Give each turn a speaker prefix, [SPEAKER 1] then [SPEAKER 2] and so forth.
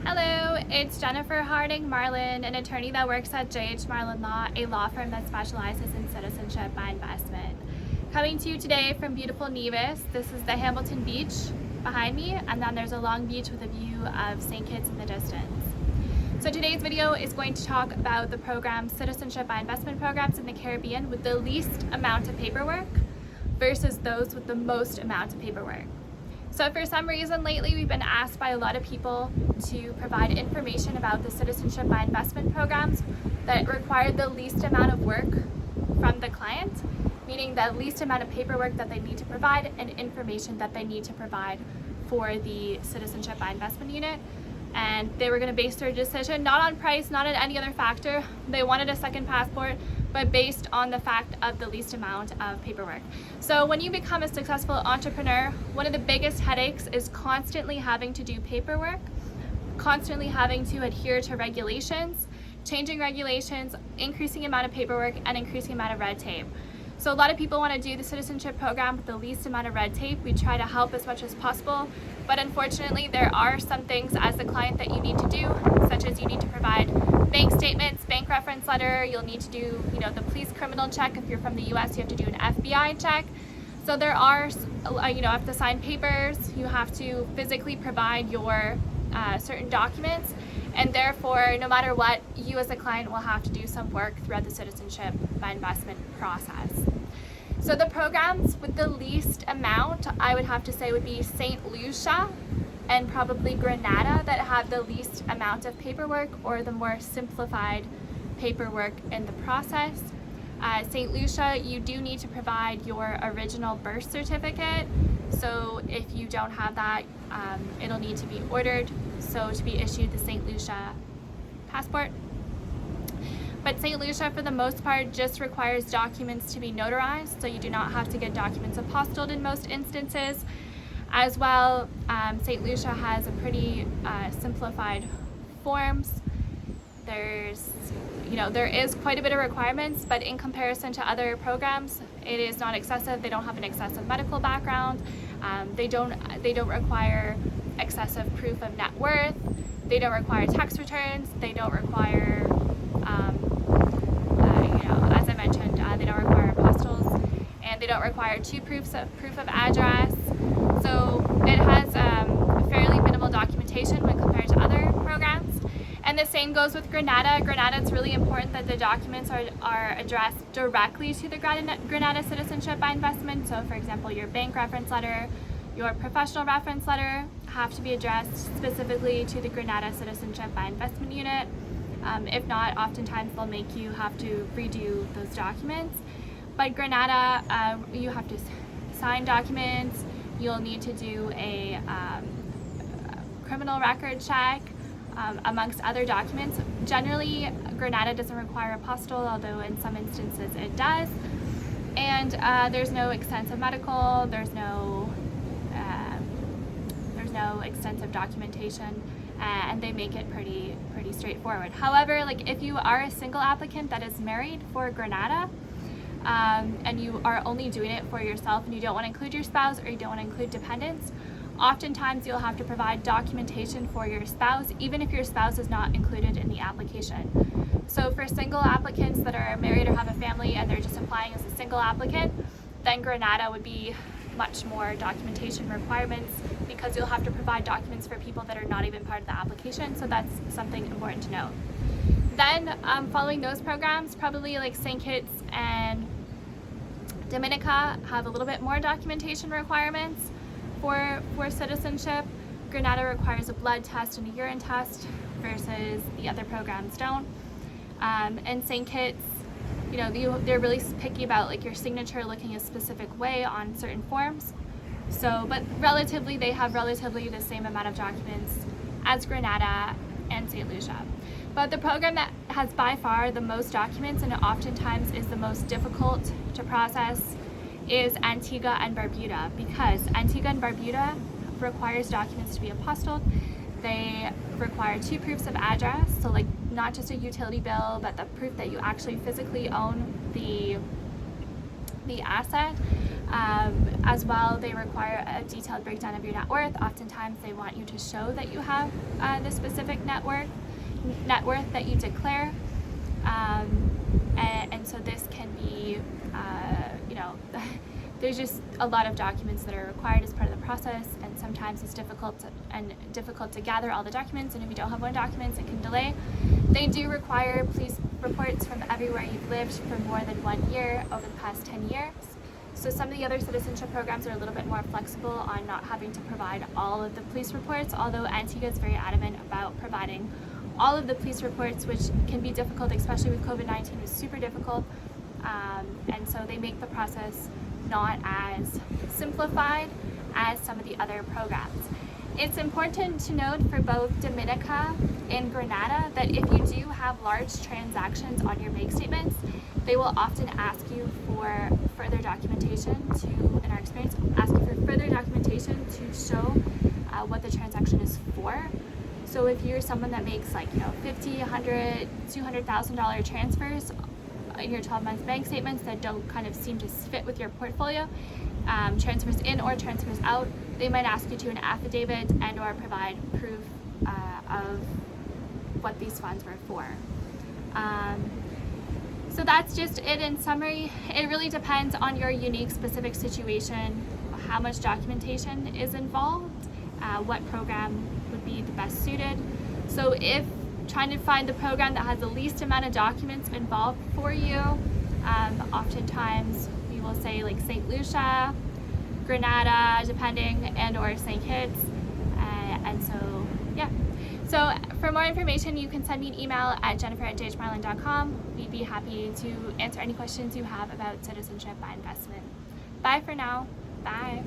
[SPEAKER 1] Hello, it's Jennifer Harding Marlin, an attorney that works at J.H. Marlin Law, a law firm that specializes in citizenship by investment. Coming to you today from beautiful Nevis. This is the Hamilton Beach behind me, and then there's a long beach with a view of St. Kitts in the distance. So today's video is going to talk about the program Citizenship by Investment programs in the Caribbean with the least amount of paperwork versus those with the most amount of paperwork. So for some reason lately we've been asked by a lot of people to provide information about the Citizenship by Investment programs that require the least amount of work from the client, meaning the least amount of paperwork that they need to provide and information that they need to provide for the Citizenship by Investment unit. And they were going to base their decision not on price, not on any other factor. They wanted a second passport, but based on the fact of the least amount of paperwork. So when you become a successful entrepreneur, one of the biggest headaches is constantly having to do paperwork, constantly having to adhere to regulations, changing regulations, increasing amount of paperwork, and increasing amount of red tape. So a lot of people want to do the citizenship program with the least amount of red tape. We try to help as much as possible, but unfortunately there are some things as the client that you need to do, such as you need to provide bank statements, bank reference letter, you'll need to do, the police criminal check. If you're from the US, you have to do an FBI check. So there are, you have to sign papers, you have to physically provide your certain documents, and therefore, no matter what, you as a client will have to do some work throughout the citizenship by investment process. So the programs with the least amount, I would have to say, would be St. Lucia and probably Grenada, that have the least amount of paperwork or the more simplified paperwork in the process. St. Lucia, you do need to provide your original birth certificate. So if you don't have that, it'll need to be ordered, so to be issued the St. Lucia passport. But St. Lucia, for the most part, just requires documents to be notarized, so you do not have to get documents apostilled in most instances. As well, St. Lucia has a pretty simplified forms. There is quite a bit of requirements, but in comparison to other programs, it is not excessive. They don't have an excessive medical background. They don't require excessive proof of net worth. They don't require tax returns. They don't require, as I mentioned, they don't require apostils, and they don't require two proof of address. So it has fairly minimal documentation when compared to other programs. And the same goes with Grenada. Grenada, it's really important that the documents are addressed directly to the Grenada Citizenship by Investment. So for example, your bank reference letter, your professional reference letter have to be addressed specifically to the Grenada Citizenship by Investment unit. If not, oftentimes they'll make you have to redo those documents. But Grenada, you have to sign documents, you'll need to do a criminal record check, amongst other documents. Generally, Grenada doesn't require apostille, although in some instances it does. And there's no extensive medical, there's no extensive documentation, and they make it pretty straightforward. However, if you are a single applicant that is married for Grenada, and you are only doing it for yourself and you don't want to include your spouse or you don't want to include dependents, oftentimes you'll have to provide documentation for your spouse, even if your spouse is not included in the application. So for single applicants that are married or have a family and they're just applying as a single applicant, then Grenada would be much more documentation requirements, because you'll have to provide documents for people that are not even part of the application. So that's something important to note. Then following those programs, probably like St. Kitts and Dominica have a little bit more documentation requirements for citizenship. Grenada requires a blood test and a urine test versus the other programs don't. And St. Kitts, they're really picky about your signature looking a specific way on certain forms. So, but they have relatively the same amount of documents as Grenada and St. Lucia. But the program that has by far the most documents and oftentimes is the most difficult to process is Antigua and Barbuda, because Antigua and Barbuda requires documents to be apostilled. They require two proofs of address, so not just a utility bill, but the proof that you actually physically own the asset. As well, they require a detailed breakdown of your net worth. Oftentimes they want you to show that you have the specific net worth that you declare. And so this can be, there's just a lot of documents that are required as part of the process, and sometimes it's difficult to gather all the documents, and if you don't have one document, it can delay. They do require police reports from everywhere you've lived for more than 1 year over the past 10 years. So some of the other citizenship programs are a little bit more flexible on not having to provide all of the police reports, although Antigua is very adamant about providing all of the police reports, which can be difficult, especially with COVID-19. It was super difficult, and so they make the process not as simplified as some of the other programs. It's important to note for both Dominica and Grenada that if you do have large transactions on your bank statements, they will often ask you for further documentation in our experience, ask you for further documentation to show what the transaction is for. So if you're someone that makes $50, $100, $200,000 transfers in your 12-month bank statements that don't kind of seem to fit with your portfolio, transfers in or transfers out, they might ask you to an affidavit and or provide proof of what these funds were for. So that's just it in summary. It really depends on your unique specific situation, how much documentation is involved, what program would be the best suited. So if trying to find the program that has the least amount of documents involved for you, oftentimes we will say like St. Lucia, Grenada, depending, and or St. Kitts, and so yeah. So for more information, you can send me an email at jennifer@jhmarlin.com. We'd be happy to answer any questions you have about citizenship by investment. Bye for now. Bye.